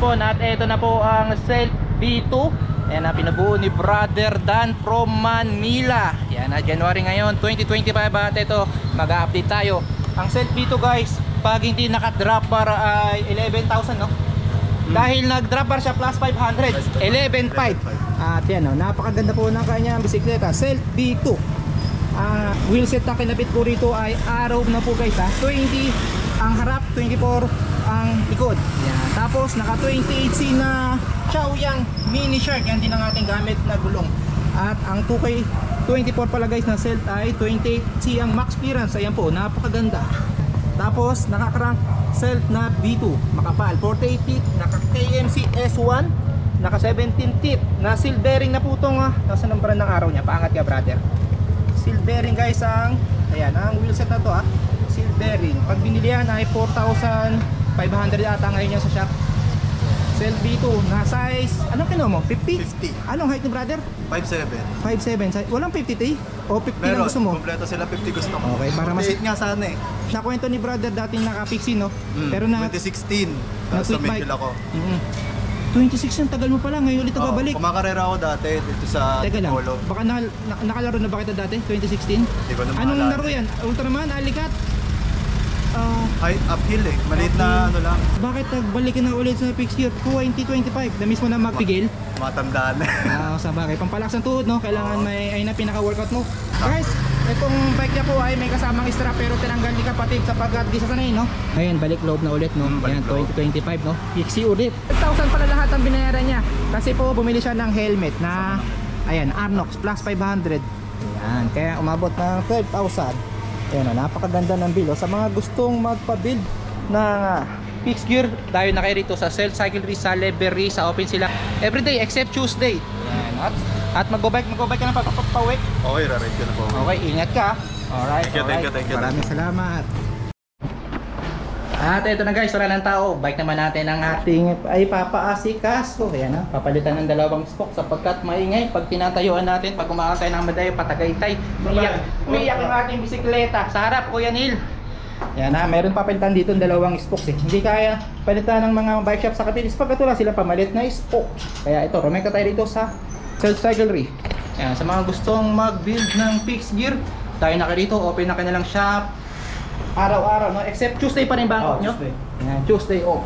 hapon at ito na po ang Stealth V2. Ayan na, pinubuo ni Brother Dan from Manila. Yan na, January ngayon 2025 at ito mag-update tayo. Ang Stealth V2 guys, pag hindi naka-drop bar ay 11,000 no? Dahil nag-drop bar siya plus 500, 11,500. At yan no, napakaganda po ng kanyang bisikleta, Stealth V2. Wheelset na kinabit po rito ay Arrow na po guys ha. 20 ang harap, 24 ang likod. Yan. Tapos naka 28C na Chaoyang Mini Shark. Yan din ang ating gamit na gulong. At ang 2K24 pala guys na Stealth ay 28C ang max clearance. Ayan po, napakaganda. Tapos naka-crank Stealth na V2, makapal, 48 teeth, naka KMC S1, naka 17 teeth, na seal bearing na po itong nasa numberan ng araw niya. Paangat ka brother. Seal bearing guys ang, ayan, ang wheelset na to seal bearing. Pag binili yan ay 4,500 ata ngayon yan sa shop. Stealth V2 na size, anong kinuha mo? 50? 50. Anong height ni brother? 5'7". 5'7". Walang 50T? O 50 lang Meron, gusto mo? kompleto sila 50 gusto ko. Okay, para mas 48 nga sana eh. nakwento ni brother dating naka-fixie no? Pero na 2016, tapos tweak tumigil bike. ako. 26 yung tagal mo pala, ngayon ulit Oo, babalik. kumakarera ako dati dito sa Teka lang, Polo. baka nakalaro na ba kita dati? 2016? Hindi ko na Anong maalala. laro yan? Ultraman, Alicat? High uphill eh, maliit na ano lang, Bakit nagbalik ka na ulit sa fixed gear 2025? Na-miss mo na magpigil? matandaan. Sa bagay, pampalakas ng tuhod no? Kailangan may ay na pinaka-workout mo. Guys, itong bike niya po ay may kasamang strap pero tinanggal ni kapatid sapagkat di sa sanay no? Ngayon, balik loob na ulit no? Balik Yan, loob. 2025 no? Fixie ulit. 5,000 pala lahat ang binayaran niya. Kasi po bumili siya ng helmet na ayan, Arnox plus 500. Ayan, kaya umabot ng 12,000. Ayan na, napakaganda ng build. Sa mga gustong magpa-build ng fixed gear, tayo na kayo rito sa Stealth Cyclery sa Levery. Sa open sila everyday except Tuesday. Ayan, at magbabike ka na papawik. Okay, raride ko na po. Okay, ingat ka. Alright, Thank you. Maraming salamat. At ito na guys, wala ng tao. Bike naman natin ang ating ay papaasikaso. Ayan na, papalitan ng dalawang spoke sapagkat maingay pag tinatayuan natin, pag umakakay ng madayo, patagaytay. Umiyak ang ating bisikleta. Sa harap, Kuya Neil. Ayan na, meron papalitan dito ng dalawang spokes eh. Hindi kaya palitan ng mga bike shop sa Katilis pagkat wala sila pamalit na spoke. Kaya ito, rumeka tayo dito sa Stealth Cyclery. Ayan, sa mga gustong mag-build ng fixed gear, tayo na kayo dito, open na kanilang shop araw-araw no, except Tuesday pa rin Bangkok nyo. Tuesday off.